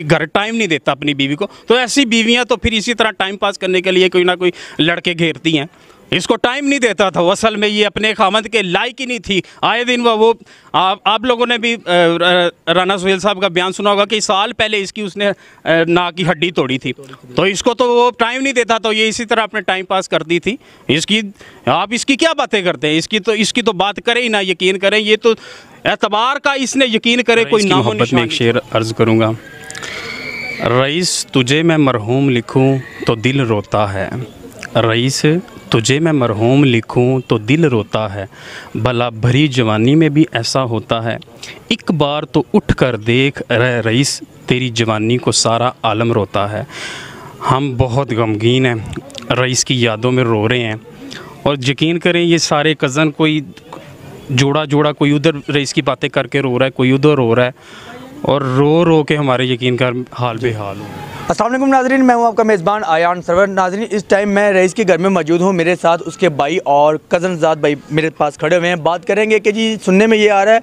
घर टाइम नहीं देता अपनी बीवी को, तो ऐसी बीवियां तो फिर इसी तरह टाइम पास करने के लिए कोई ना कोई लड़के घेरती हैं। इसको टाइम नहीं देता था, वो असल में ये अपने खामद के लायक ही नहीं थी। आए दिन वो आप लोगों ने भी राना सुहेल साहब का बयान सुना होगा कि साल पहले इसकी उसने नाक की हड्डी तोड़ी थी, तो इसको तो वो टाइम नहीं देता, तो ये इसी तरह अपने टाइम पास करती थी। आप इसकी क्या बातें करते हैं? इसकी तो बात करें ही ना, यकीन करें, ये तो एतबार का इसने यकीन करे कोई ना। मोहब्बत में एक शेर अर्ज़ करूँगा, रईस तुझे मैं मरहूम लिखूँ तो दिल रोता है, रईस तुझे मैं मरहूम लिखूं तो दिल रोता है, भला भरी जवानी में भी ऐसा होता है, एक बार तो उठ कर देख रईस तेरी जवानी को सारा आलम रोता है। हम बहुत गमगीन हैं, रईस की यादों में रो रहे हैं, और यकीन करें ये सारे कज़न कोई जोड़ा कोई उधर रईस की बातें करके रो रहा है, कोई उधर रो रहा है, और रो के हमारे यकीन का हाल बेहाल हो। अस्सलाम वालेकुम नाज़रीन, मैं हूं आपका मेज़बान आयान सरवर। नाज़रीन, इस टाइम मैं रईस के घर में मौजूद हूं, मेरे साथ उसके भाई और कज़न ज़ाद भाई मेरे पास खड़े हुए हैं। बात करेंगे कि जी सुनने में ये आ रहा है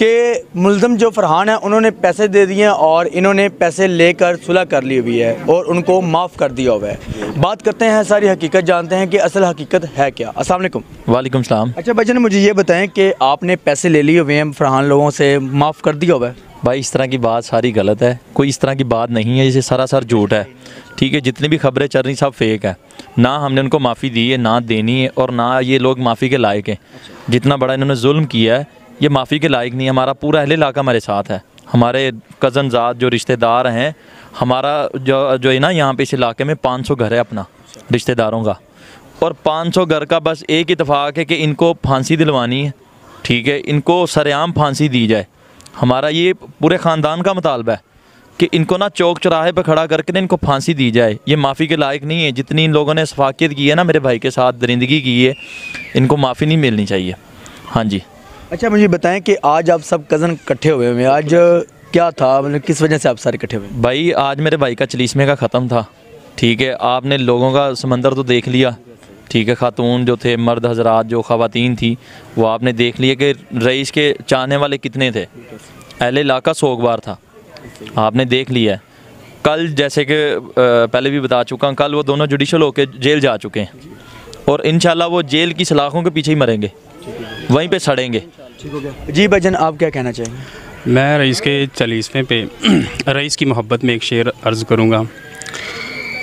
कि मुल्ज़म जो फरहान है उन्होंने पैसे दे दिए हैं और इन्होंने पैसे लेकर सुलह कर ली हुई है और उनको माफ़ कर दिया हुआ है। बात करते हैं, सारी हकीकत जानते हैं कि असल हकीकत है क्या। अस्सलाम वालेकुम। वालेकुम सलाम। अच्छा भाईजान, मुझे ये बताएँ कि आपने पैसे ले लिए हुए हैं फरहान लोगों से, माफ़ कर दिया हुआ है? भाई इस तरह की बात सारी गलत है, कोई इस तरह की बात नहीं है, इसे सरासर झूठ है। ठीक है, जितनी भी खबरें चल रही सब फेक है। ना हमने उनको माफ़ी दी है, ना देनी है, और ना ये लोग माफ़ी के लायक हैं। जितना बड़ा इन्होंने जुल्म किया है ये माफ़ी के लायक नहीं है। हमारा पूरा अहले इलाका हमारे साथ है, हमारे कज़न ज़ात जो रिश्तेदार हैं, हमारा जो है ना यहाँ पे इस इलाके में 500 घर है अपना रिश्तेदारों का, और 500 घर का बस एक इत्तेफाक है कि इनको फांसी दिलवानी है। ठीक है, इनको सरेआम फांसी दी जाए। हमारा ये पूरे ख़ानदान का मुतालबा है कि इनको ना चौक चौराहे पर खड़ा करके ना इनको फांसी दी जाए। ये माफ़ी के लायक नहीं है। जितनी इन लोगों ने सफाकियत की है ना मेरे भाई के साथ, दरिंदगी की है, इनको माफ़ी नहीं मिलनी चाहिए। हाँ जी। अच्छा, मुझे बताएं कि आज आप सब कज़न इकट्ठे हुए हैं, आज क्या था, मतलब किस वजह से आप सारे इकट्ठे हुए? भाई आज मेरे भाई का चलीसमे का ख़त्म था। ठीक है, आपने लोगों का समंदर तो देख लिया। ठीक है, खातून जो थे, मर्द हजरात जो ख़वातीन थी, वो आपने देख लिया कि रईस के चाहने वाले कितने थे। अहले इलाका सोगवार था, आपने देख लिया है। कल जैसे कि पहले भी बता चुका हूँ, कल वो दोनों जुडिशल होकर जेल जा चुके हैं, और इंशाल्लाह वो जेल की सलाखों के पीछे ही मरेंगे, वहीं पे सड़ेंगे। जी भाईजान, आप क्या कहना चाहेंगे? मैं रईस के चलीसमे पे रईस की मोहब्बत में एक शेर अर्ज़ करूँगा,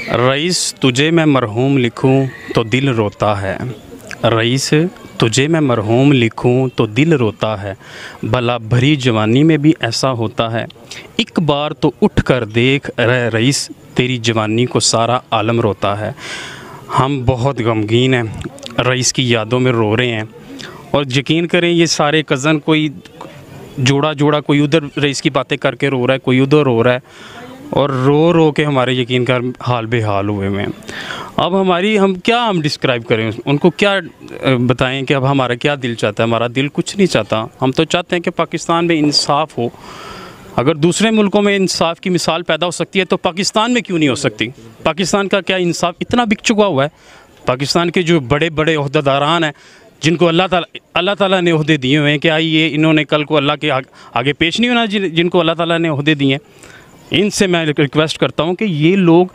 रईस तुझे मैं मरहूम लिखूँ तो दिल रोता है, रईस तुझे मैं मरहूम लिखूं तो दिल रोता है, भला भरी जवानी में भी ऐसा होता है, एक बार तो उठ कर देख रईस तेरी जवानी को सारा आलम रोता है। हम बहुत गमगीन हैं, रईस की यादों में रो रहे हैं, और यकीन करें ये सारे कज़न कोई जोड़ा कोई उधर रईस की बातें करके रो रहा है, कोई उधर रो रहा है, और रो के हमारे यकीन का हाल बेहाल हुए हैं। अब हम क्या डिस्क्राइब करें, उनको क्या बताएं कि अब हमारा क्या दिल चाहता है? हमारा दिल कुछ नहीं चाहता। हम तो चाहते हैं कि पाकिस्तान में इंसाफ हो। अगर दूसरे मुल्कों में इंसाफ की मिसाल पैदा हो सकती है तो पाकिस्तान में क्यों नहीं हो सकती? पाकिस्तान का क्या इंसाफ इतना बिक चुका हुआ है? पाकिस्तान के जो बड़े बड़े ओहदेदारान हैं, जिनको अल्लाह ताला ने ओहदे दिए हुए हैं, कि आइए इन्होंने कल को अल्लाह के आगे पेश नहीं होना, जिनको अल्लाह ताला ने ओहदे दिए हैं, इनसे मैं रिक्वेस्ट करता हूँ कि ये लोग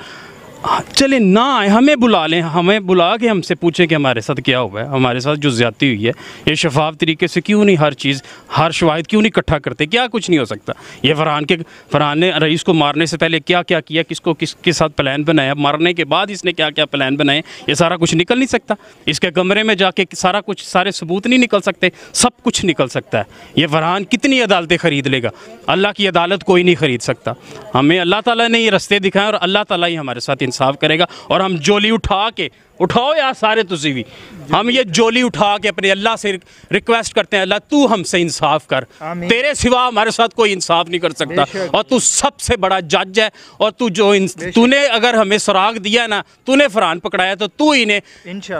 चले ना आए, हमें बुला लें, हमें बुला के हमसे पूछें कि हमारे साथ क्या हुआ है, हमारे साथ जो ज़्यादती हुई है, ये शफाफ तरीके से क्यों नहीं हर चीज़, हर शवाहिद क्यों नहीं इकट्ठा करते? क्या कुछ नहीं हो सकता? ये फरहान ने रईस को मारने से पहले क्या क्या किया, किसके साथ प्लान बनाया, मारने के बाद इसने क्या क्या प्लान बनाए, ये सारा कुछ निकल नहीं सकता? इसके कमरे में जाके सारा कुछ, सारे सबूत नहीं निकल सकते? सब कुछ निकल सकता है। ये फरहान कितनी अदालतें ख़रीद लेगा? अल्लाह की अदालत कोई नहीं ख़रीद सकता। हमें अल्लाह ताला ने ये रस्ते दिखाए और अल्लाह ताला ही हमारे साथ इंसाफ करेगा। और हम जोली उठाओ यार सारे तुझी भी, हम ये जोली उठा के अपने अल्लाह से रिक्वेस्ट करते हैं, अल्लाह तू हमसे इंसाफ कर, तेरे सिवा हमारे साथ कोई इंसाफ नहीं कर सकता, और तू सबसे बड़ा जज है, और तूने अगर हमें सुराग दिया ना, तूने फरहान पकड़ाया तो तू इन्हें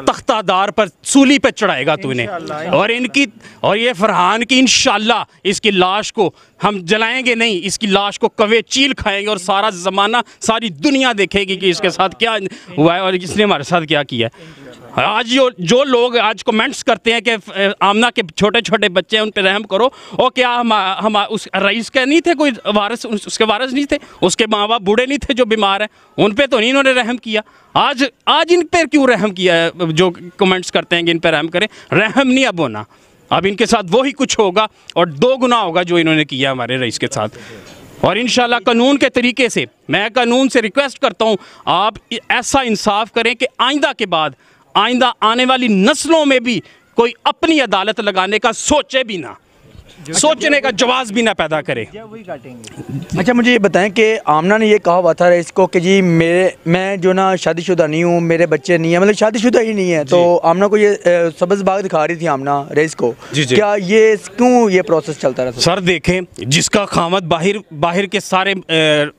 तख्तादार पर सूली पे चढ़ाएगा तूने, और ये फरहान की इंशाल्लाह इसकी लाश को हम जलाएंगे नहीं, इसकी लाश को कवे चील खाएंगे, और सारा ज़माना, सारी दुनिया देखेगी कि इसके साथ क्या हुआ है और इसने हमारे साथ क्या किया है। आज जो लोग आज कमेंट्स करते हैं कि आमना के छोटे छोटे बच्चे हैं उन पर रहम करो, और क्या हम उस रईस के नहीं थे कोई वारिस, उसके वारिस नहीं थे, उसके माँ बाप बूढ़े नहीं थे जो बीमार हैं, उन पे तो नहीं इन्होंने रहम किया। आज इन पर क्यों रहम किया है? जो कमेंट्स करते हैं कि इन पर रहम करें, रहम नहीं अब होना, अब इनके साथ वही कुछ होगा और 2 गुना होगा जो इन्होंने किया हमारे रईस के साथ। और इंशाल्लाह कानून के तरीके से, मैं कानून से रिक्वेस्ट करता हूँ आप ऐसा इंसाफ करें कि आइंदा आने वाली नस्लों में भी कोई अपनी अदालत लगाने का सोचे भी ना, सोचने का जवाब भी ना पैदा करे। अच्छा मुझे ये बताएं कि आमना ने ये कहा हुआ था रईस को कि जी मैं जो ना शादीशुदा नहीं हूँ, मेरे बच्चे नहीं है, मतलब शादीशुदा ही नहीं है, तो आमना को ये सब्ज़ बाग दिखा रही थी आमना रईस को। जी। क्या ये क्यों ये प्रोसेस चलता रहा? सर देखें, जिसका खामद बाहर के सारे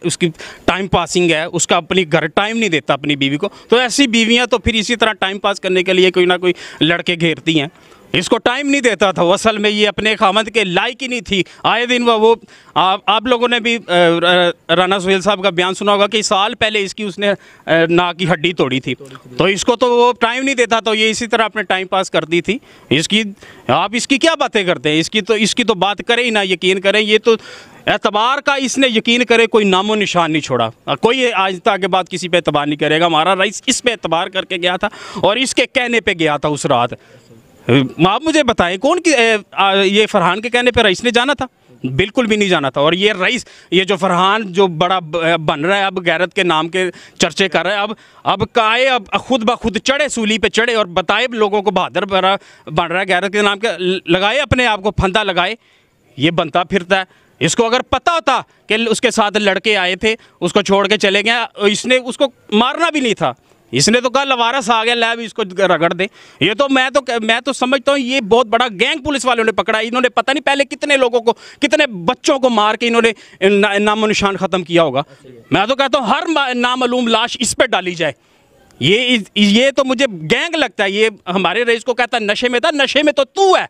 उसकी टाइम पासिंग है, उसका अपनी घर टाइम नहीं देता अपनी बीवी को, तो ऐसी बीवियाँ तो फिर इसी तरह टाइम पास करने के लिए कोई ना कोई लड़के घेरती हैं। इसको टाइम नहीं देता था, असल में ये अपने खामद के लायक ही नहीं थी। आए दिन वो आप लोगों ने भी राना सुहेल साहब का बयान सुना होगा कि साल पहले इसकी उसने नाक की हड्डी तोड़ी थी, तो इसको तो वो टाइम नहीं देता, तो ये इसी तरह अपने टाइम पास करती थी। आप इसकी क्या बातें करते हैं? इसकी तो बात करें ही ना, यकीन करें, ये तो एतबार का इसने यकीन करे कोई नामो निशान नहीं छोड़ा। कोई आज तक के बाद किसी पे एतबार नहीं करेगा। हमारा रईस इस पे एतबार करके गया था और इसके कहने पे गया था उस रात। आप मुझे बताएं कौन की ये फरहान के कहने पे रईस ने जाना था? बिल्कुल भी नहीं जाना था। और ये रईस, ये जो फरहान जो बड़ा बन रहा है, अब गैरत के नाम के चर्चे कर रहा है, अब काए अब खुद ब खुद चढ़े, सूली पे चढ़े और बताए लोगों को बहादुर बन रहा है, गैरत के नाम के लगाए, अपने आप को फंदा लगाए, ये बनता फिरता है। इसको अगर पता होता कि उसके साथ लड़के आए थे, उसको छोड़ के चले गए, इसने उसको मारना भी नहीं था, इसने तो कहा लवारस आ गया, लैब इसको रगड़ दे। ये तो मैं तो समझता हूँ ये बहुत बड़ा गैंग पुलिस वालों ने पकड़ा। इन्होंने पता नहीं पहले कितने लोगों को, कितने बच्चों को मार के इन्होंने नामो निशान ख़त्म किया होगा। मैं तो कहता हूँ हर नामालूम लाश इस पर डाली जाए। ये तो मुझे गैंग लगता है। ये हमारे रईस को कहता है नशे में था, नशे में तो तू है,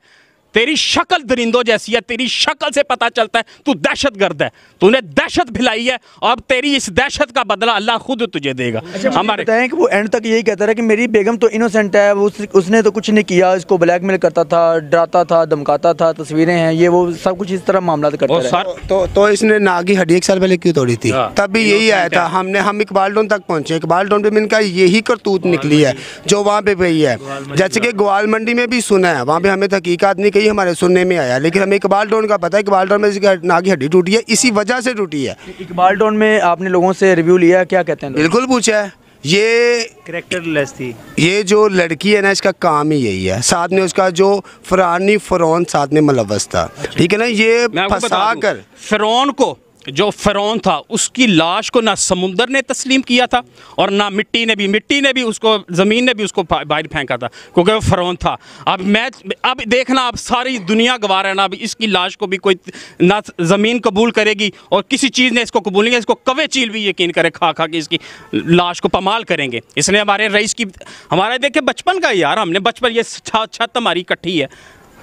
तेरी शक्ल दरिंदों जैसी है, तेरी शक्ल से पता चलता है तू दहशतगर्द है, तूने दहशत फैलाई है, और तेरी इस दहशत का बदला अल्लाह खुद तुझे देगा। हमारे बताएं कि वो एंड तक यही कहता रहा कि मेरी बेगम तो इनोसेंट है, वो उसने तो कुछ नहीं किया, इसको ब्लैकमेल करता था, डराता था, धमकाता था, तस्वीरें हैं, ये वो सब कुछ इस तरह मामला करता रहा। तो इसने नाक की हड्डी 1 साल पहले क्यों तोड़ी थी? तब भी यही आया था। हम इकबाल टोन तक पहुंचे, इकबाल टोन पे इनका यही करतूत निकली है जो वहाँ पे गई है। जैसे कि ग्वाल मंडी में भी सुना है, वहाँ पे हमें तहकीकात नहीं कही, हमारे सुनने में आया, लेकिन हमें इकबाल टोन का पता है। इकबाल टोन में इसकी नाक की हड्डी टूटी है, इसी वजह से टूटी है। इकबाल टोन में आपने लोगों से रिव्यू लिया, क्या कहते हैं? बिल्कुल पूछा है। ये कैरेक्टरलेस थी, ये जो लड़की है ना, इसका काम ही यही है। साथ में उसका जो फ़िरौन साथ में मुलव्वस था, ठीक है ना, ये फंसा कर फ़िरौन को, जो फ़िरौन था उसकी लाश को ना समुंदर ने तस्लीम किया था और ना मिट्टी ने भी उसको, ज़मीन ने भी उसको बाहर फेंका था, क्योंकि वो फ़िरौन था। अब देखना, अब सारी दुनिया गवार है ना, अब इसकी लाश को भी कोई ना ज़मीन कबूल करेगी और किसी चीज़ ने इसको कबूल नहीं, इसको कवे चील भी यकीन करे खा के इसकी लाश को पमाल करेंगे। इसने हमारे रईस की, हमारे देखे बचपन का यार, हमने बचपन, ये छत हमारी इकट्ठी है,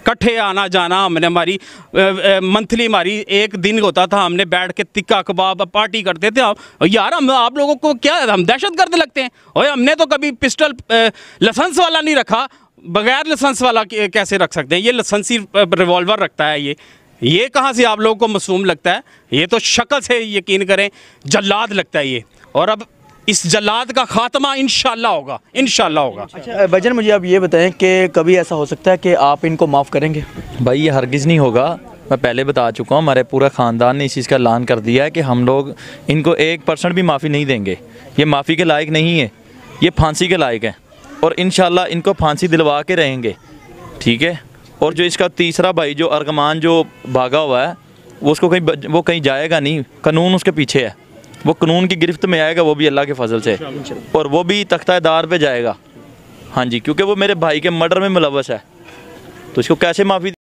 इकट्ठे आना जाना, हमने हमारी मंथली हमारी एक दिन होता था, हमने बैठ के तिक्का कबाब पार्टी करते थे। यार हम आप लोगों को क्या, हम दहशतगर्द लगते हैं? और हमने तो कभी पिस्टल लाइसेंस वाला नहीं रखा, बगैर लाइसेंस वाला कैसे रख सकते हैं? ये लाइसेंसी रिवॉल्वर रखता है, ये कहाँ से आप लोगों को मासूम लगता है? ये तो शक्ल से यकीन करें जल्लाद लगता है ये। और अब इस जल्लाद का खात्मा इंशाल्लाह होगा, इंशाल्लाह होगा। अच्छा भजन, मुझे आप ये बताएं कि कभी ऐसा हो सकता है कि आप इनको माफ़ करेंगे? भाई ये हरगिज़ नहीं होगा, मैं पहले बता चुका हूँ। हमारे पूरा ख़ानदान ने इस चीज़ का ऐलान कर दिया है कि हम लोग इनको 1% भी माफ़ी नहीं देंगे। ये माफ़ी के लायक नहीं है, ये फांसी के लायक है, और इंशाल्लाह इनको फांसी दिलवा के रहेंगे, ठीक है। और जो इसका तीसरा भाई जो अर्गमान जो भागा हुआ है, वो कहीं जाएगा नहीं, कानून उसके पीछे है, वो कानून की गिरफ्त में आएगा, वो भी अल्लाह के फजल से, और वो भी तख्ता-ए-दार पे जाएगा। हाँ जी, क्योंकि वो मेरे भाई के मर्डर में मुलव्वस है, तो इसको कैसे माफ़ी